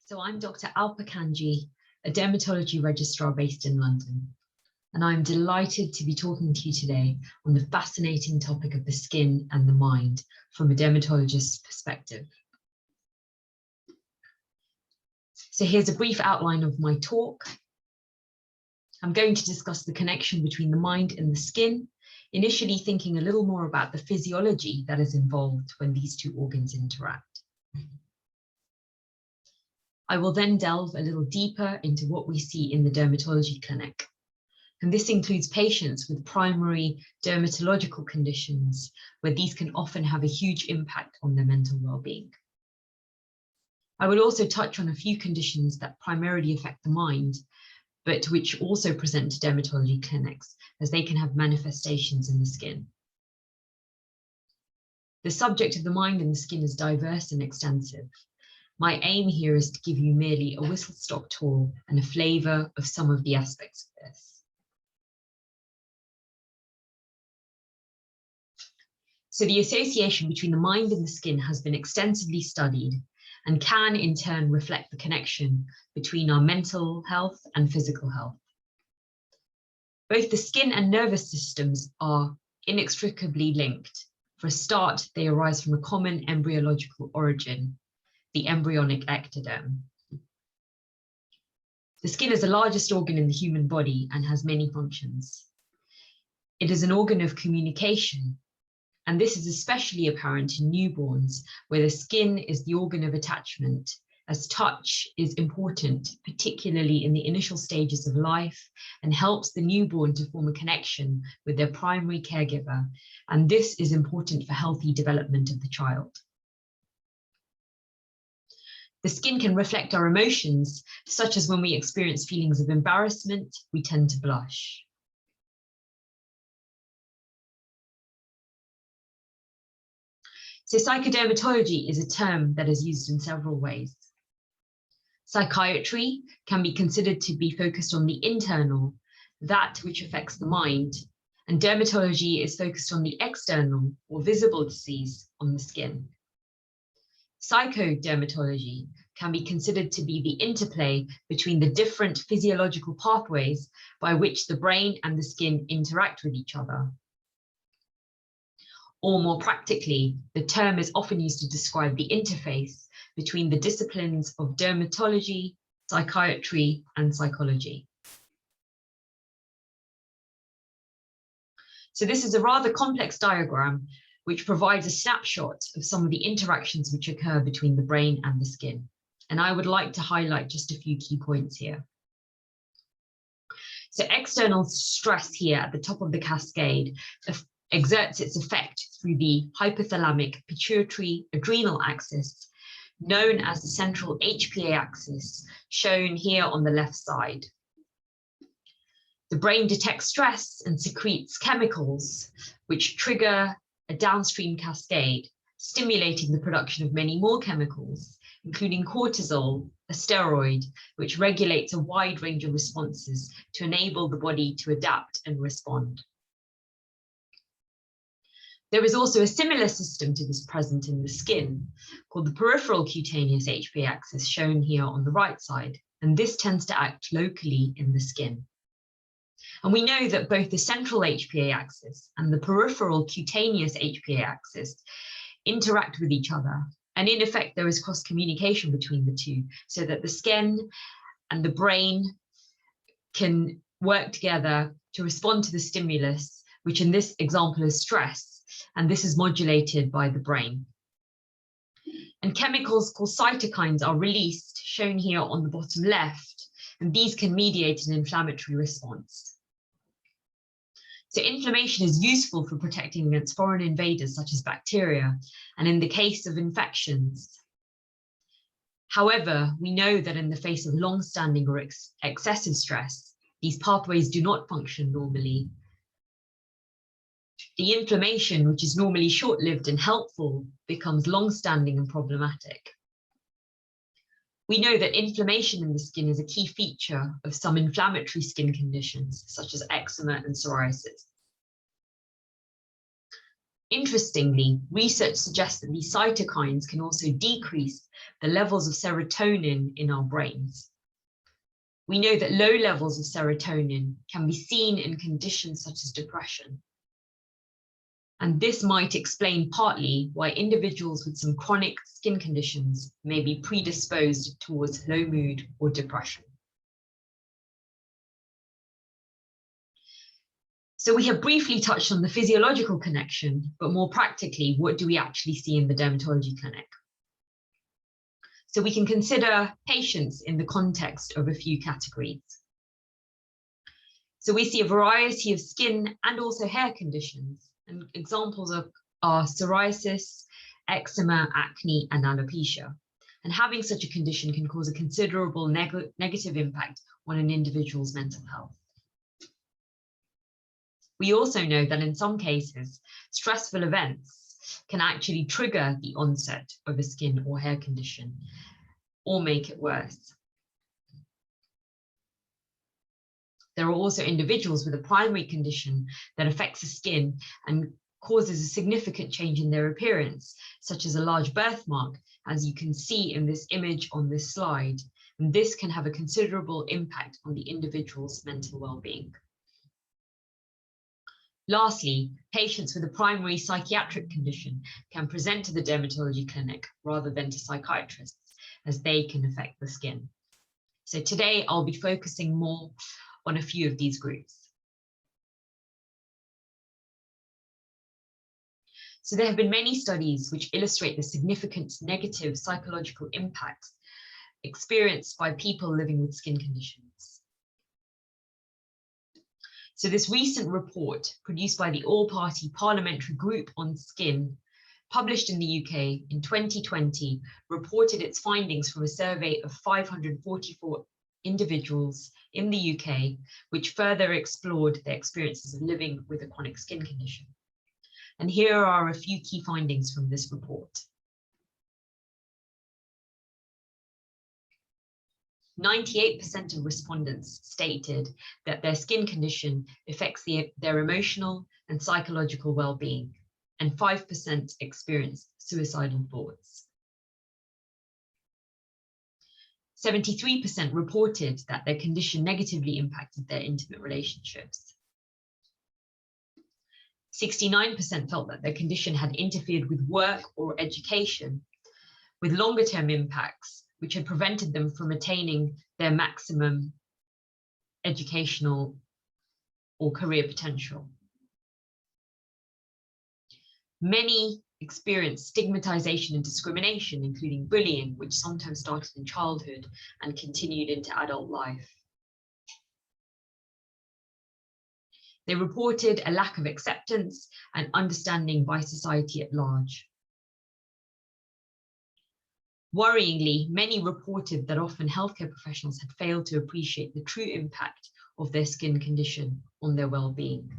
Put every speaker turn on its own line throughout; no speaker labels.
So I'm Dr. Alpa Kanji, a dermatology registrar based in London, and I'm delighted to be talking to you today on the fascinating topic of the skin and the mind from a dermatologist's perspective. So here's a brief outline of my talk. I'm going to discuss the connection between the mind and the skin, initially thinking a little more about the physiology that is involved when these two organs interact. I will then delve a little deeper into what we see in the dermatology clinic. And this includes patients with primary dermatological conditions, where these can often have a huge impact on their mental well-being. I will also touch on a few conditions that primarily affect the mind, but which also present to dermatology clinics, as they can have manifestations in the skin. The subject of the mind and the skin is diverse and extensive. My aim here is to give you merely a whistle-stop tour and a flavour of some of the aspects of this. So the association between the mind and the skin has been extensively studied and can in turn reflect the connection between our mental health and physical health. Both the skin and nervous systems are inextricably linked. For a start, they arise from a common embryological origin, the embryonic ectoderm. The skin is the largest organ in the human body and has many functions. It is an organ of communication, and this is especially apparent in newborns, where the skin is the organ of attachment, as touch is important, particularly in the initial stages of life, and helps the newborn to form a connection with their primary caregiver, and this is important for healthy development of the child. The skin can reflect our emotions, such as when we experience feelings of embarrassment, we tend to blush. So psychodermatology is a term that is used in several ways. Psychiatry can be considered to be focused on the internal, that which affects the mind, and dermatology is focused on the external or visible disease on the skin. Psychodermatology can be considered to be the interplay between the different physiological pathways by which the brain and the skin interact with each other. Or more practically, the term is often used to describe the interface between the disciplines of dermatology, psychiatry, and psychology. So this is a rather complex diagram which provides a snapshot of some of the interactions which occur between the brain and the skin. And I would like to highlight just a few key points here. So external stress here at the top of the cascade exerts its effect through the hypothalamic pituitary adrenal axis, known as the central HPA axis, shown here on the left side. The brain detects stress and secretes chemicals which trigger a downstream cascade, stimulating the production of many more chemicals, including cortisol, a steroid, which regulates a wide range of responses to enable the body to adapt and respond. There is also a similar system to this present in the skin, called the peripheral cutaneous HPA axis, shown here on the right side, and this tends to act locally in the skin. And we know that both the central HPA axis and the peripheral cutaneous HPA axis interact with each other. And in effect, there is cross-communication between the two, so that the skin and the brain can work together to respond to the stimulus, which in this example is stress, and this is modulated by the brain. And chemicals called cytokines are released, shown here on the bottom left, and these can mediate an inflammatory response. So inflammation is useful for protecting against foreign invaders such as bacteria, and in the case of infections. However, we know that in the face of long-standing or excessive stress, these pathways do not function normally. The inflammation, which is normally short-lived and helpful, becomes long-standing and problematic. We know that inflammation in the skin is a key feature of some inflammatory skin conditions, such as eczema and psoriasis. Interestingly, research suggests that these cytokines can also decrease the levels of serotonin in our brains. We know that low levels of serotonin can be seen in conditions such as depression. And this might explain partly why individuals with some chronic skin conditions may be predisposed towards low mood or depression. So we have briefly touched on the physiological connection, but more practically, what do we actually see in the dermatology clinic? So we can consider patients in the context of a few categories. So we see a variety of skin and also hair conditions, and examples are psoriasis, eczema, acne, and alopecia. And having such a condition can cause a considerable negative impact on an individual's mental health. We also know that in some cases, stressful events can actually trigger the onset of a skin or hair condition or make it worse. There are also individuals with a primary condition that affects the skin and causes a significant change in their appearance, such as a large birthmark, as you can see in this image on this slide. And this can have a considerable impact on the individual's mental well-being. Lastly, patients with a primary psychiatric condition can present to the dermatology clinic rather than to psychiatrists, as they can affect the skin. So today I'll be focusing more on a few of these groups. So there have been many studies which illustrate the significant negative psychological impacts experienced by people living with skin conditions. So this recent report, produced by the All-Party Parliamentary Group on Skin, published in the UK in 2020, reported its findings from a survey of 544 individuals in the UK, which further explored their experiences of living with a chronic skin condition. And here are a few key findings from this report. 98% of respondents stated that their skin condition affects their emotional and psychological well-being, and 5% experienced suicidal thoughts. 73% reported that their condition negatively impacted their intimate relationships. 69% felt that their condition had interfered with work or education, with longer-term impacts which had prevented them from attaining their maximum educational or career potential. Many experienced stigmatization and discrimination, including bullying, which sometimes started in childhood and continued into adult life. They reported a lack of acceptance and understanding by society at large. Worryingly, many reported that often healthcare professionals had failed to appreciate the true impact of their skin condition on their well-being.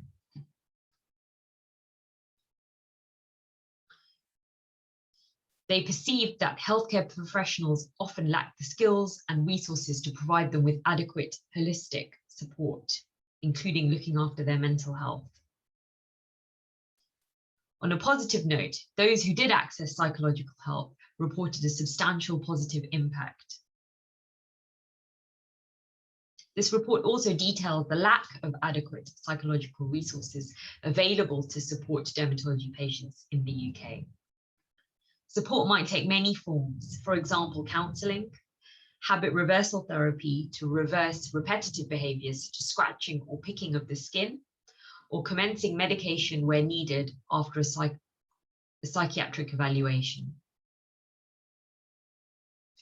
They perceived that healthcare professionals often lack the skills and resources to provide them with adequate holistic support, including looking after their mental health. On a positive note, those who did access psychological help reported a substantial positive impact. This report also detailed the lack of adequate psychological resources available to support dermatology patients in the UK. Support might take many forms, for example, counselling, habit reversal therapy to reverse repetitive behaviours such as scratching or picking of the skin, or commencing medication where needed after a psychiatric evaluation.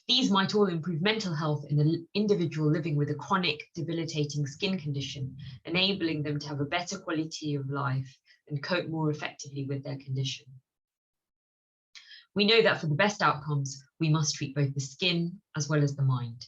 These might all improve mental health in an individual living with a chronic, debilitating skin condition, enabling them to have a better quality of life and cope more effectively with their condition. We know that for the best outcomes, we must treat both the skin as well as the mind.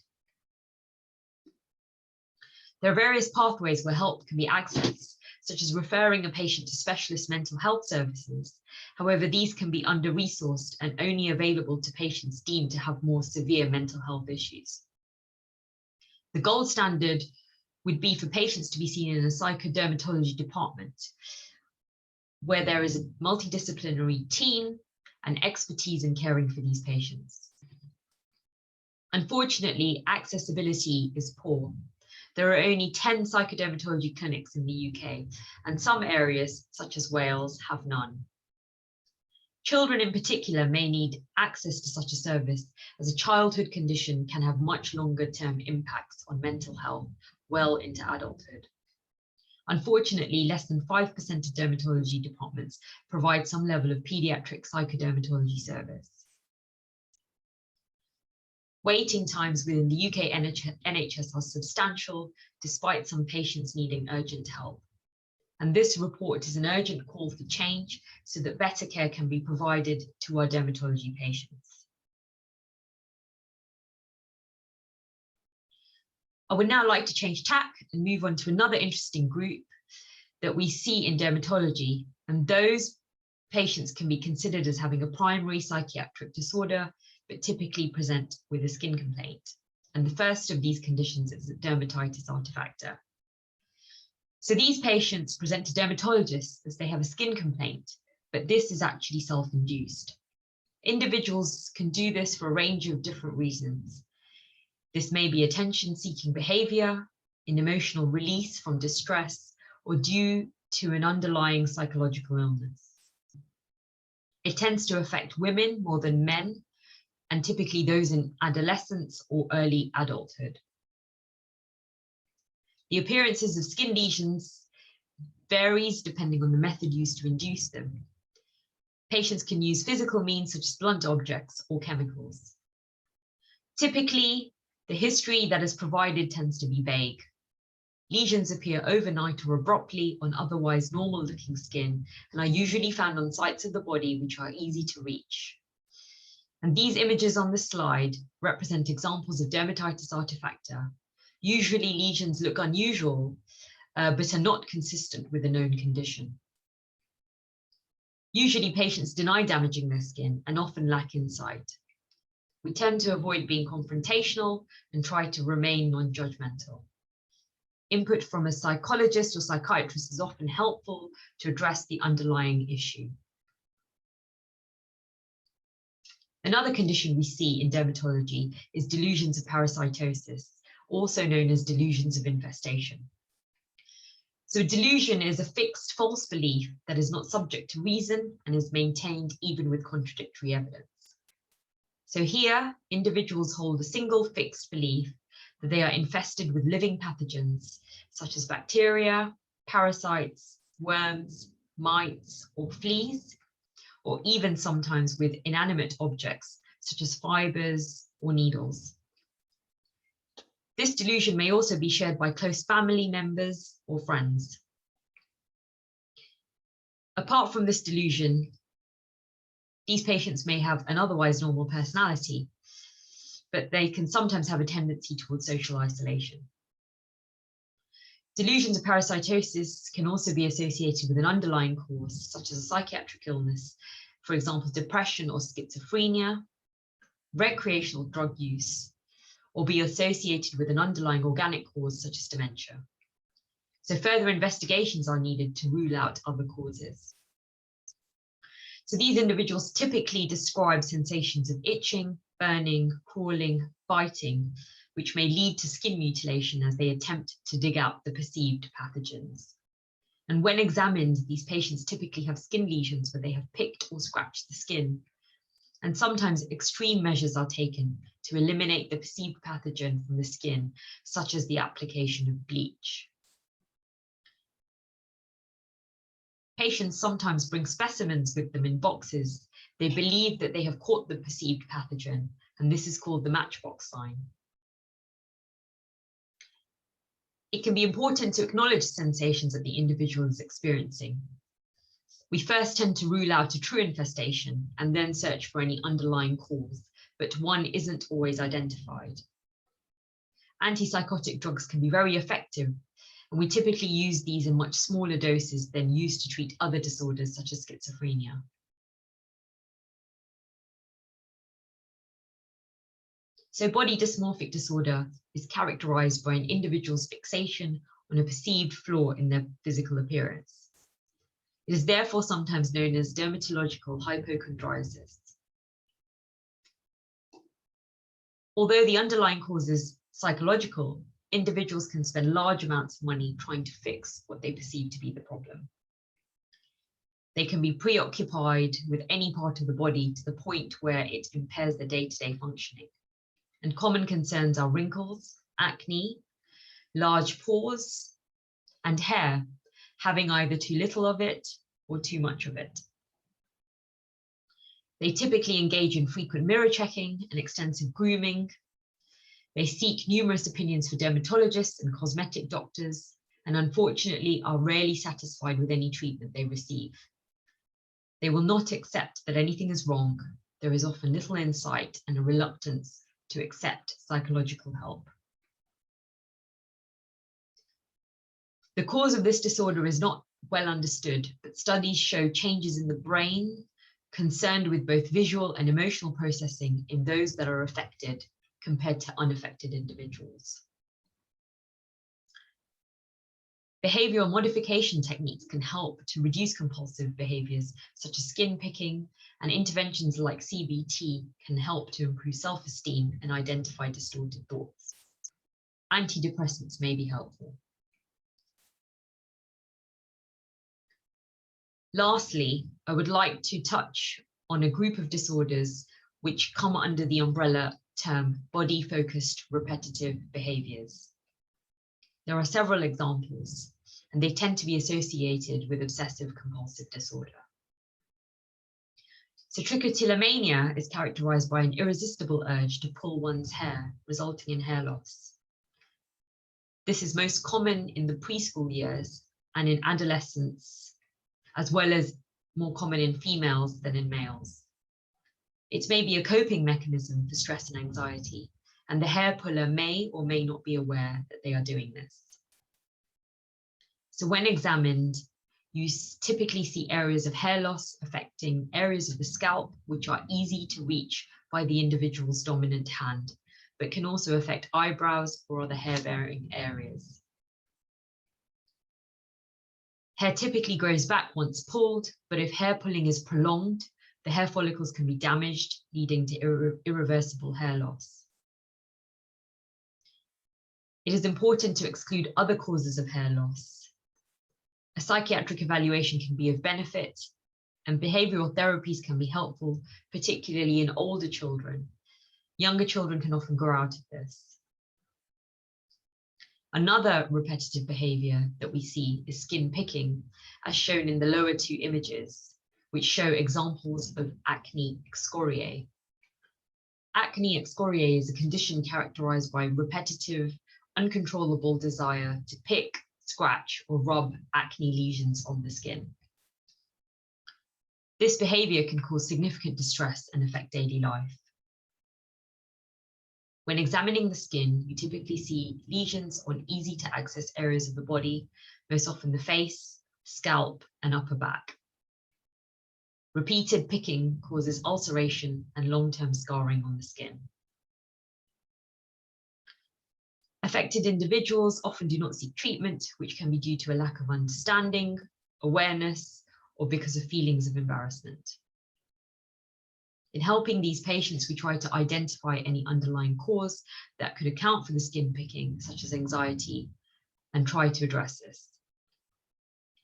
There are various pathways where help can be accessed, such as referring a patient to specialist mental health services. However, these can be under-resourced and only available to patients deemed to have more severe mental health issues. The gold standard would be for patients to be seen in a psychodermatology department, where there is a multidisciplinary team and expertise in caring for these patients. Unfortunately, accessibility is poor. There are only 10 psychodermatology clinics in the UK, and some areas, such as Wales, have none. Children in particular may need access to such a service, as a childhood condition can have much longer-term impacts on mental health well into adulthood. Unfortunately, less than 5% of dermatology departments provide some level of paediatric psychodermatology service. Waiting times within the UK NHS are substantial, despite some patients needing urgent help. And this report is an urgent call for change so that better care can be provided to our dermatology patients. I would now like to change tack and move on to another interesting group that we see in dermatology, and those patients can be considered as having a primary psychiatric disorder, but typically present with a skin complaint. And the first of these conditions is dermatitis artefacta. So these patients present to dermatologists as they have a skin complaint, but this is actually self-induced. Individuals can do this for a range of different reasons. This may be attention-seeking behaviour, an emotional release from distress, or due to an underlying psychological illness. It tends to affect women more than men, and typically those in adolescence or early adulthood. The appearances of skin lesions varies depending on the method used to induce them. Patients can use physical means such as blunt objects or chemicals. Typically, the history that is provided tends to be vague. Lesions appear overnight or abruptly on otherwise normal-looking skin and are usually found on sites of the body which are easy to reach. And these images on the slide represent examples of dermatitis artefacta. Usually lesions look unusual, but are not consistent with a known condition. Usually patients deny damaging their skin and often lack insight. We tend to avoid being confrontational and try to remain non-judgmental. Input from a psychologist or psychiatrist is often helpful to address the underlying issue. Another condition we see in dermatology is delusions of parasitosis, also known as delusions of infestation. So a delusion is a fixed false belief that is not subject to reason and is maintained even with contradictory evidence. So here, individuals hold a single fixed belief that they are infested with living pathogens, such as bacteria, parasites, worms, mites, or fleas, or even sometimes with inanimate objects, such as fibers or needles. This delusion may also be shared by close family members or friends. Apart from this delusion, these patients may have an otherwise normal personality, but they can sometimes have a tendency towards social isolation. Delusions of parasitosis can also be associated with an underlying cause, such as a psychiatric illness, for example, depression or schizophrenia, recreational drug use, or be associated with an underlying organic cause, such as dementia. So further investigations are needed to rule out other causes. So these individuals typically describe sensations of itching, burning, crawling, biting, which may lead to skin mutilation as they attempt to dig out the perceived pathogens. And when examined, these patients typically have skin lesions where they have picked or scratched the skin. And sometimes extreme measures are taken to eliminate the perceived pathogen from the skin, such as the application of bleach. Patients sometimes bring specimens with them in boxes. They believe that they have caught the perceived pathogen, and this is called the matchbox sign. It can be important to acknowledge sensations that the individual is experiencing. We first tend to rule out a true infestation and then search for any underlying cause, but one isn't always identified. Antipsychotic drugs can be very effective, and we typically use these in much smaller doses than used to treat other disorders such as schizophrenia. So body dysmorphic disorder is characterized by an individual's fixation on a perceived flaw in their physical appearance. It is therefore sometimes known as dermatological hypochondriasis. Although the underlying cause is psychological, individuals can spend large amounts of money trying to fix what they perceive to be the problem. They can be preoccupied with any part of the body to the point where it impairs their day-to-day functioning. And common concerns are wrinkles, acne, large pores, and hair, having either too little of it or too much of it. They typically engage in frequent mirror checking and extensive grooming. They seek numerous opinions for dermatologists and cosmetic doctors, and unfortunately are rarely satisfied with any treatment they receive. They will not accept that anything is wrong. There is often little insight and a reluctance to accept psychological help. The cause of this disorder is not well understood, but studies show changes in the brain concerned with both visual and emotional processing in those that are affected compared to unaffected individuals. Behavioral modification techniques can help to reduce compulsive behaviours such as skin picking, and interventions like CBT can help to improve self-esteem and identify distorted thoughts. Antidepressants may be helpful. Lastly, I would like to touch on a group of disorders which come under the umbrella term body-focused repetitive behaviours. There are several examples, and they tend to be associated with obsessive compulsive disorder. So trichotillomania is characterized by an irresistible urge to pull one's hair, resulting in hair loss. This is most common in the preschool years and in adolescence, as well as more common in females than in males. It may be a coping mechanism for stress and anxiety, and the hair puller may or may not be aware that they are doing this. So when examined, you typically see areas of hair loss affecting areas of the scalp, which are easy to reach by the individual's dominant hand, but can also affect eyebrows or other hair-bearing areas. Hair typically grows back once pulled, but if hair pulling is prolonged, the hair follicles can be damaged, leading to irreversible hair loss. It is important to exclude other causes of hair loss. A psychiatric evaluation can be of benefit, and behavioral therapies can be helpful, particularly in older children. Younger children can often grow out of this. Another repetitive behavior that we see is skin picking, as shown in the lower two images, which show examples of acne excoriae. Acne excoriae is a condition characterized by repetitive, uncontrollable desire to pick, scratch, or rub acne lesions on the skin. This behavior can cause significant distress and affect daily life. When examining the skin, you typically see lesions on easy to access areas of the body, most often the face, scalp, and upper back. Repeated picking causes ulceration and long-term scarring on the skin. Affected individuals often do not seek treatment, which can be due to a lack of understanding, awareness, or because of feelings of embarrassment. In helping these patients, we try to identify any underlying cause that could account for the skin picking, such as anxiety, and try to address this.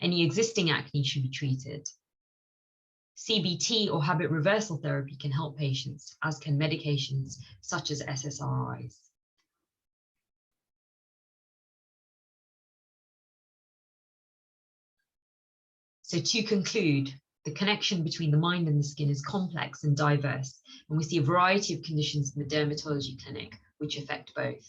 Any existing acne should be treated. CBT or habit reversal therapy can help patients, as can medications such as SSRIs. So to conclude, the connection between the mind and the skin is complex and diverse, and we see a variety of conditions in the dermatology clinic which affect both.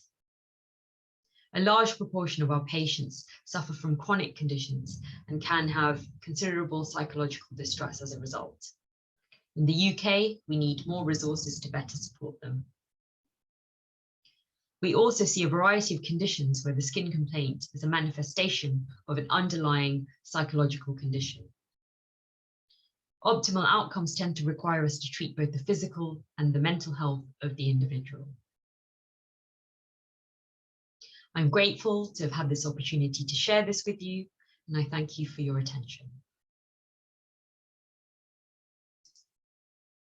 A large proportion of our patients suffer from chronic conditions and can have considerable psychological distress as a result. In the UK, we need more resources to better support them. We also see a variety of conditions where the skin complaint is a manifestation of an underlying psychological condition. Optimal outcomes tend to require us to treat both the physical and the mental health of the individual. I'm grateful to have had this opportunity to share this with you, and I thank you for your attention.